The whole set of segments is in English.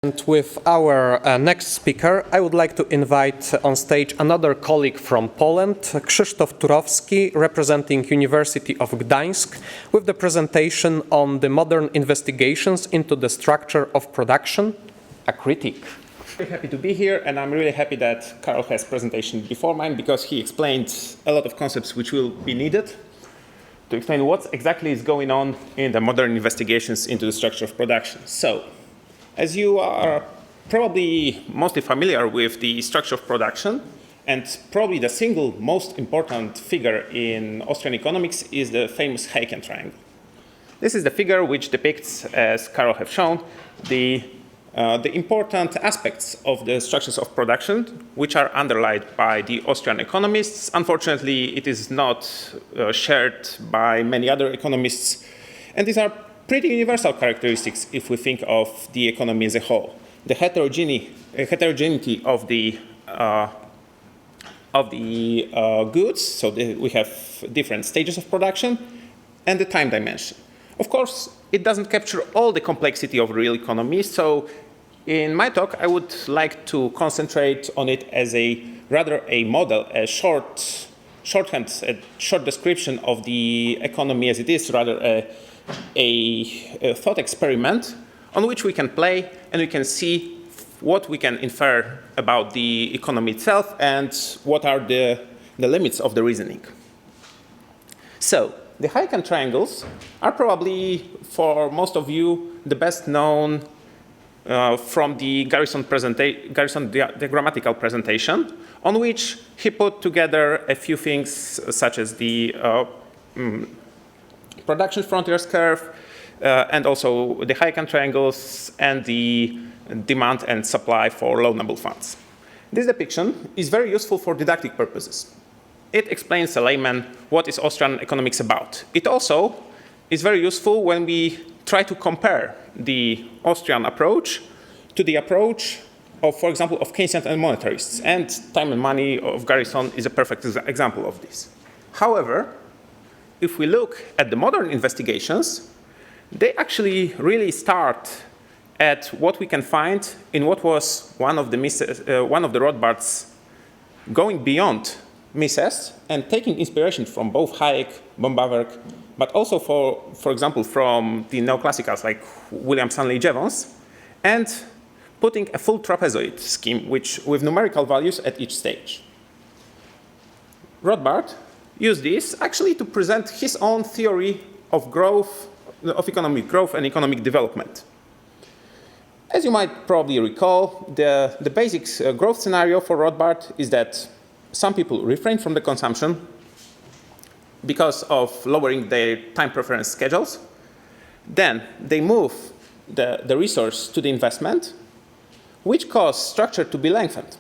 And with our next speaker, I would like to invite on stage another colleague from Poland, Krzysztof Turowski, representing University of Gdańsk, with the presentation on the modern investigations into the structure of production, a critique. Very happy to be here, and I'm really happy that Karol has presentation before mine because he explained a lot of concepts which will be needed to explain what exactly is going on in the modern investigations into the structure of production. So, as you are probably mostly familiar with the structure of production, and probably the single most important figure in Austrian economics is the famous Hayek triangle. This is the figure which depicts, as Karol has shown, the important aspects of the structures of production, which are underlined by the Austrian economists. Unfortunately, it is not shared by many other economists, and these are pretty universal characteristics if we think of the economy as a whole. The heterogeneity of the goods, so we have different stages of production, and the time dimension. Of course, it doesn't capture all the complexity of real economy, so in my talk, I would like to concentrate on it as rather a model, a shorthand, a short description of the economy as it is, rather a thought experiment on which we can play and we can see what we can infer about the economy itself and what are the limits of the reasoning. So, the Hayek triangles are probably, for most of you, the best known from the Garrison diagrammatical presentation, on which he put together a few things such as the production frontiers curve, and also the Hayek triangles and the demand and supply for loanable funds. This depiction is very useful for didactic purposes. It explains to layman what is Austrian economics about. It also is very useful when we try to compare the Austrian approach to the approach of, for example, of Keynesians and monetarists. And Time and Money of Garrison is a perfect example of this. However, if we look at the modern investigations, they actually really start at what we can find in what was one of the Rothbards going beyond Mises and taking inspiration from both Hayek, Bombaverk, but also, for example, from the neoclassicals like William Stanley Jevons, and putting a full trapezoid scheme with numerical values at each stage. Rothbard used this actually to present his own theory of growth, of economic growth and economic development. As you might probably recall, the basic growth scenario for Rothbard is that some people refrain from the consumption because of lowering their time preference schedules. Then they move the resource to the investment, which causes structure to be lengthened.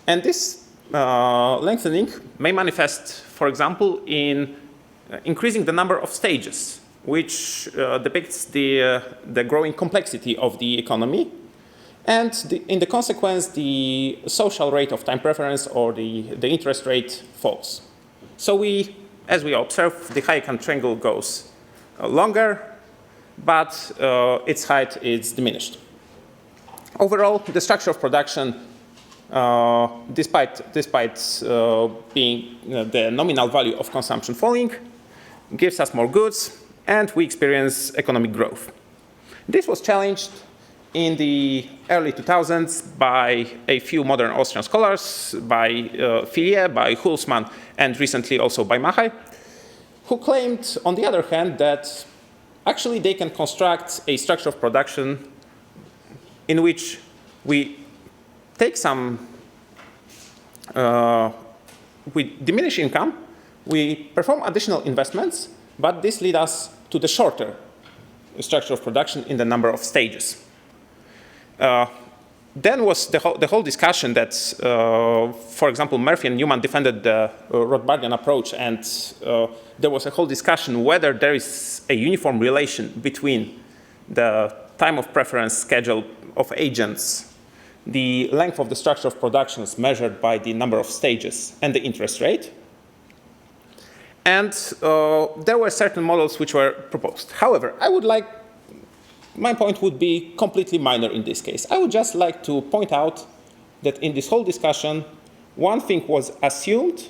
And this lengthening may manifest, for example, in increasing the number of stages, which depicts the growing complexity of the economy. And in the consequence, the social rate of time preference or the interest rate falls. So as we observe, the Hayek triangle goes longer, but its height is diminished. Overall, the structure of production, despite being the nominal value of consumption falling, gives us more goods, and we experience economic growth. This was challenged in the early 2000s by a few modern Austrian scholars, by Fillier, by Hulsmann, and recently also by Machai, who claimed, on the other hand, that actually they can construct a structure of production in which we take we diminish income, we perform additional investments, but this leads us to the shorter structure of production in the number of stages. Then was the whole discussion that, for example, Murphy and Newman defended the Rothbardian approach, and there was a whole discussion whether there is a uniform relation between the time of preference schedule of agents, the length of the structure of production is measured by the number of stages, and the interest rate. And there were certain models which were proposed. However, I would like my point would be completely minor in this case. I would just like to point out that in this whole discussion, one thing was assumed,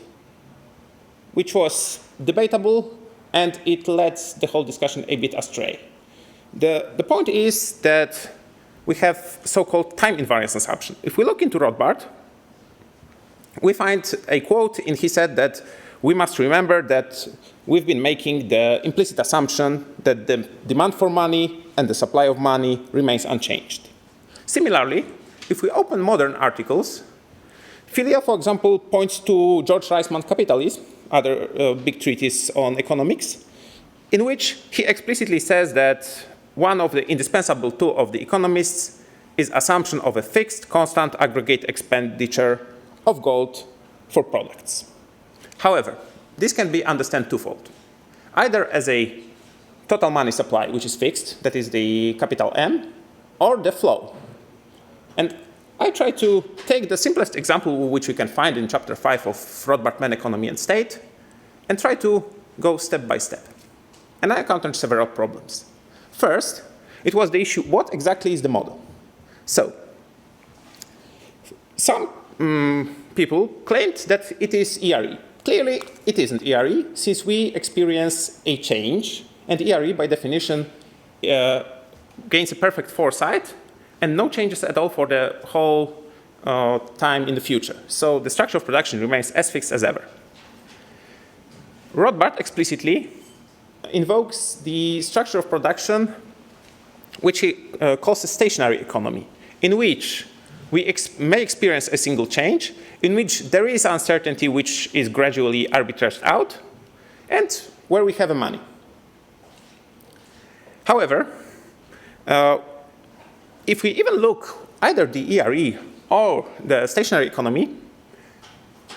which was debatable, and it led the whole discussion a bit astray. The point is that we have so-called time invariance assumption. If we look into Rothbard, we find a quote, and he said that we must remember that we've been making the implicit assumption that the demand for money and the supply of money remains unchanged. Similarly, if we open modern articles, Filia, for example, points to George Reisman's Capitalism, other big treatise on economics, in which he explicitly says that one of the indispensable tools of the economists is assumption of a fixed, constant aggregate expenditure of gold for products. However, this can be understood twofold. Either as a total money supply, which is fixed, that is the capital M, or the flow. And I try to take the simplest example which we can find in chapter 5 of Rothbard, Man, Economy and State, and try to go step by step. And I encountered several problems. First, it was the issue, what exactly is the model? So, some people claimed that it is ERE. Clearly, it isn't ERE, since we experience a change, and ERE, by definition, gains a perfect foresight, and no changes at all for the whole time in the future. So the structure of production remains as fixed as ever. Rothbard explicitly invokes the structure of production, which he calls a stationary economy, in which we may experience a single change, in which there is uncertainty which is gradually arbitraged out, and where we have money. However, if we even look either the ERE or the stationary economy,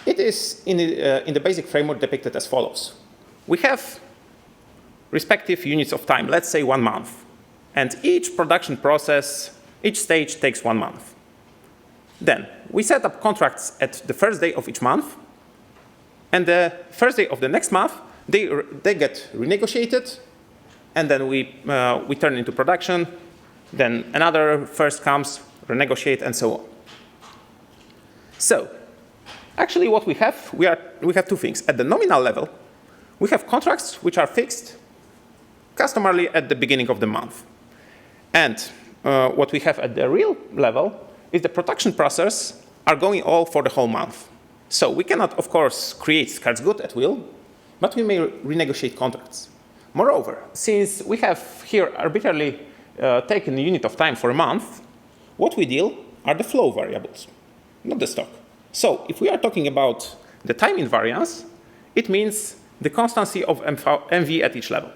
it is in the basic framework depicted as follows. We have respective units of time, let's say 1 month. And each production process, each stage takes 1 month. Then we set up contracts at the first day of each month. And the first day of the next month, they get renegotiated. And then we turn into production. Then another first comes, renegotiate, and so on. So actually what we have, we have two things. At the nominal level, we have contracts which are fixed customarily at the beginning of the month. And what we have at the real level is the production process are going all for the whole month. So we cannot, of course, create scarce goods at will, but we may renegotiate contracts. Moreover, since we have here arbitrarily taken a unit of time for a month, what we deal are the flow variables, not the stock. So if we are talking about the time invariance, it means the constancy of MV at each level.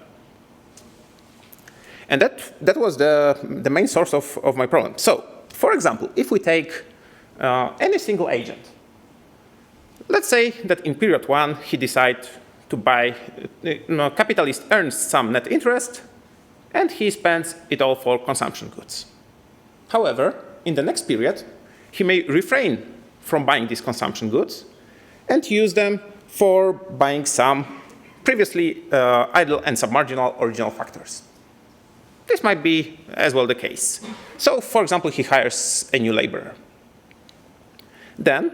And that was the main source of my problem. So, for example, if we take any single agent, let's say that in period 1, he decides to buy, capitalist earns some net interest, and he spends it all for consumption goods. However, in the next period, he may refrain from buying these consumption goods and use them for buying some previously idle and submarginal original factors. This might be as well the case. So, for example, he hires a new laborer. Then,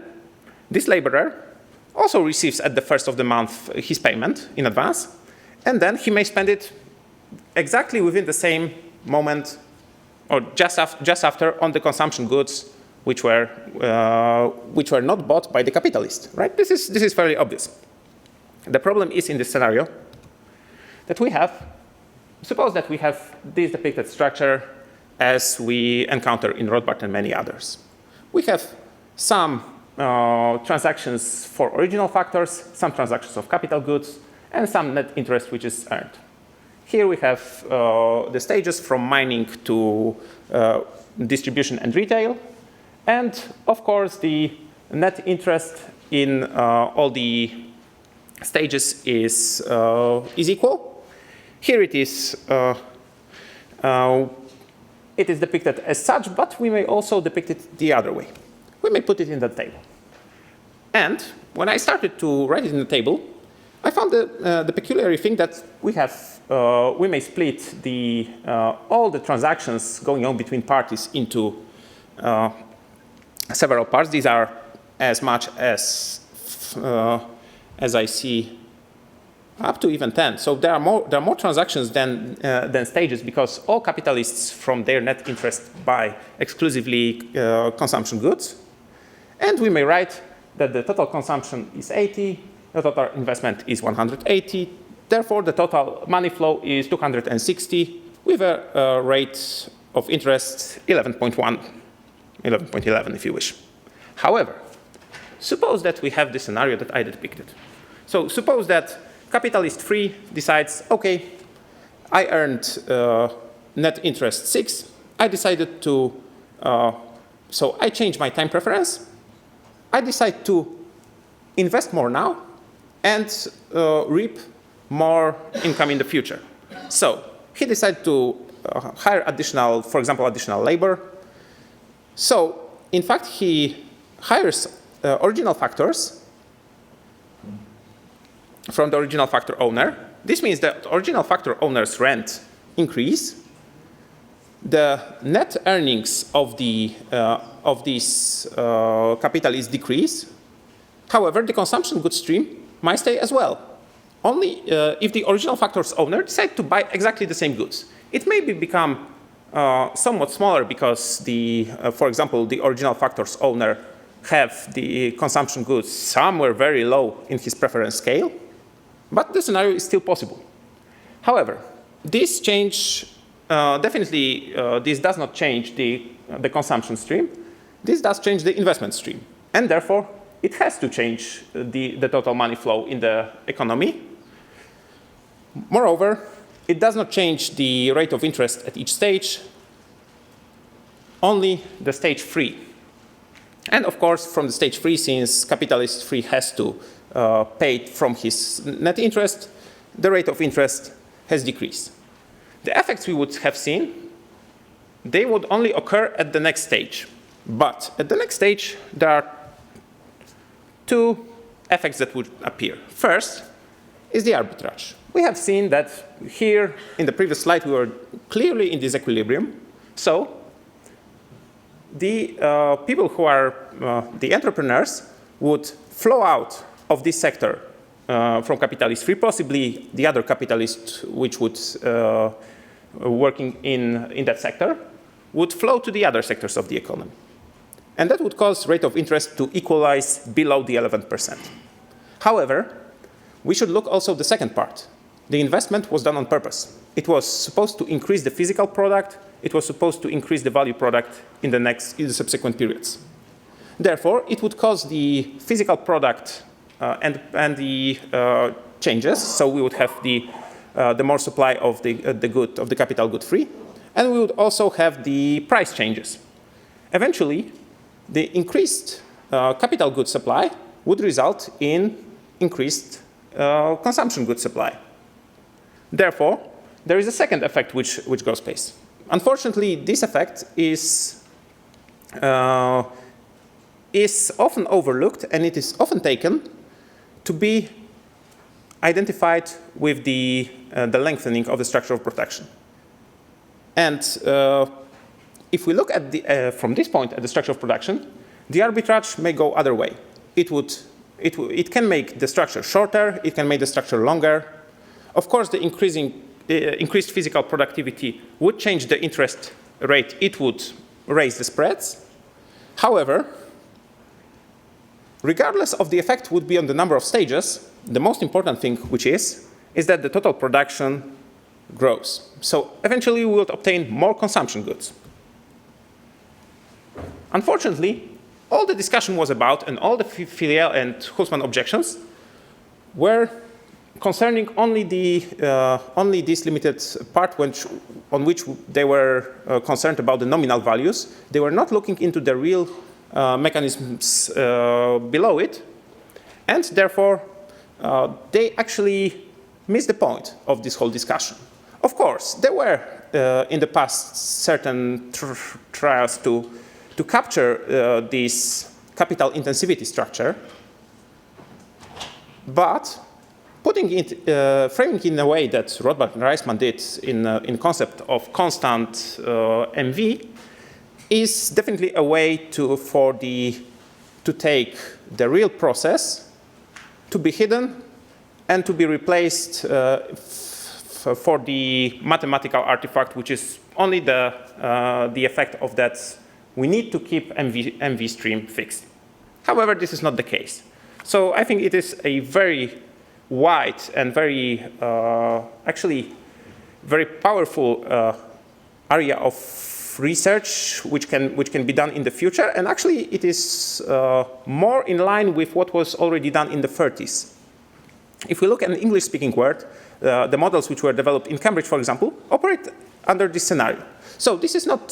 this laborer also receives at the first of the month his payment in advance, and then he may spend it exactly within the same moment or just after on the consumption goods which were not bought by the capitalist. Right? This is fairly obvious. The problem is in this scenario that we have. Suppose that we have this depicted structure as we encounter in Rothbard and many others. We have some transactions for original factors, some transactions of capital goods, and some net interest which is earned. Here we have the stages from mining to distribution and retail, and of course the net interest in all the stages is equal. Here it is depicted as such, but we may also depict it the other way. We may put it in the table. And when I started to write it in the table, I found the peculiar thing that we may split all the transactions going on between parties into several parts. These are as much as I see, up to even 10. So there are more transactions than stages, because all capitalists from their net interest buy exclusively consumption goods. And we may write that the total consumption is 80, the total investment is 180. Therefore, the total money flow is 260 with a rate of interest 11.1, 11.11 if you wish. However, suppose that we have this scenario that I depicted. So suppose that capitalist 3 decides, okay, I earned net interest 6. I decided to, so I change my time preference. I decide to invest more now and reap more income in the future. So he decided to hire additional, for example, additional labor. So in fact, he hires original factors from the original factor owner. This means that original factor owner's rent increase. The net earnings of this capitalist decrease. However, the consumption goods stream might stay as well. Only if the original factor's owner decides to buy exactly the same goods. It may become somewhat smaller because, for example, the original factor's owner have the consumption goods somewhere very low in his preference scale, but the scenario is still possible. However, this change definitely this does not change the consumption stream. This does change the investment stream, and therefore it has to change the total money flow in the economy. Moreover, it does not change the rate of interest at each stage, only the stage 3. And of course, from the stage 3, since capitalist 3 has to pay it from his net interest, the rate of interest has decreased. The effects we would have seen, they would only occur at the next stage. But at the next stage, there are two effects that would appear. First is the arbitrage. We have seen that here in the previous slide, we were clearly in disequilibrium. So the people who are the entrepreneurs would flow out of this sector from capitalist 3, possibly the other capitalist which would working in that sector would flow to the other sectors of the economy. And that would cause rate of interest to equalize below the 11%. However, we should look also at the second part. The investment was done on purpose. It was supposed to increase the physical product. It was supposed to increase the value product in the subsequent periods. Therefore, it would cause the physical product and the changes. So we would have the more supply of the capital good free, and we would also have the price changes. Eventually, the increased capital goods supply would result in increased consumption goods supply. Therefore, there is a second effect which goes pace. Unfortunately, this effect is often overlooked, and it is often taken to be identified with the lengthening of the structure of production. And if we look at from this point at the structure of production, the arbitrage may go other way. It can make the structure shorter. It can make the structure longer. Of course, the increased physical productivity would change the interest rate. It would raise the spreads. However, regardless of the effect would be on the number of stages, the most important thing which is that the total production grows. So eventually we will obtain more consumption goods. Unfortunately, all the discussion was about, and all the Filial and Husman objections were concerning only this limited part on which they were concerned about the nominal values. They were not looking into the real mechanisms below it, and therefore they actually missed the point of this whole discussion. Of course, there were in the past certain trials to capture this capital intensivity structure, but putting it, framing it in a way that Rothbard and Reisman did in concept of constant MV is definitely a way to take the real process to be hidden and to be replaced for the mathematical artifact, which is only the effect of that we need to keep MV stream fixed. However, this is not the case. So I think it is a very wide and very, actually, very powerful area of research which can be done in the future. And actually, it is more in line with what was already done in the 30s. If we look at an English-speaking world, the models which were developed in Cambridge, for example, operate under this scenario. So this is not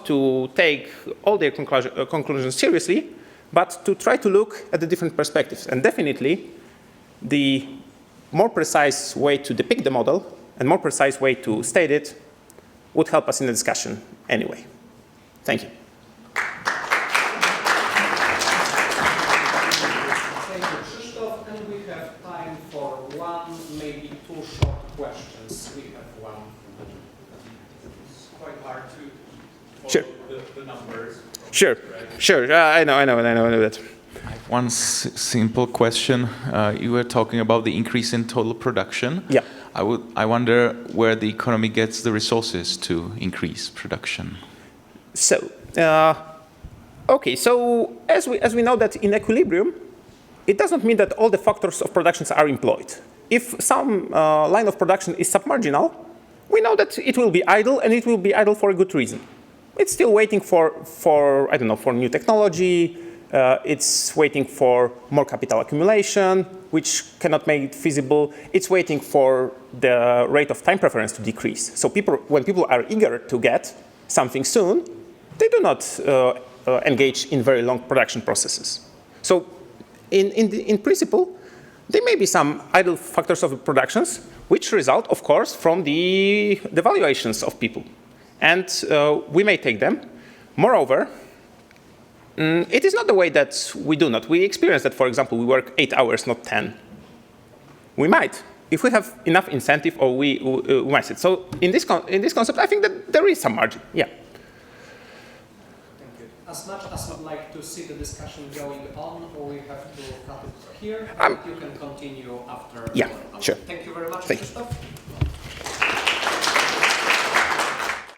to take all their conclusions seriously, but to try to look at the different perspectives. And definitely, the more precise way to depict the model and more precise way to state it would help us in the discussion anyway. Thank you. Thank you, Krzysztof. And we have time for one, maybe two short questions. We have one. It's quite hard to follow the numbers. Sure, sure. I know that. One simple question. You were talking about the increase in total production. Yeah. I wonder where the economy gets the resources to increase production. So, okay. So as we know that in equilibrium, it doesn't mean that all the factors of productions are employed. If some line of production is submarginal, we know that it will be idle, and it will be idle for a good reason. It's still waiting for I don't know, for new technology. It's waiting for more capital accumulation, which cannot make it feasible. It's waiting for the rate of time preference to decrease. So when people are eager to get something soon, they do not engage in very long production processes. So in principle, there may be some idle factors of productions, which result, of course, from the valuations of people. And we may take them. Moreover, it is not the way that we do not. We experience that, for example, we work 8 hours, not 10. We might, if we have enough incentive, or we might. So in this concept, I think that there is some margin. Yeah. Thank you. As much as I'd like to see the discussion going on, we have to cut it here. You can continue after. Yeah, sure. Thank you very much, Thank you. Krzysztof.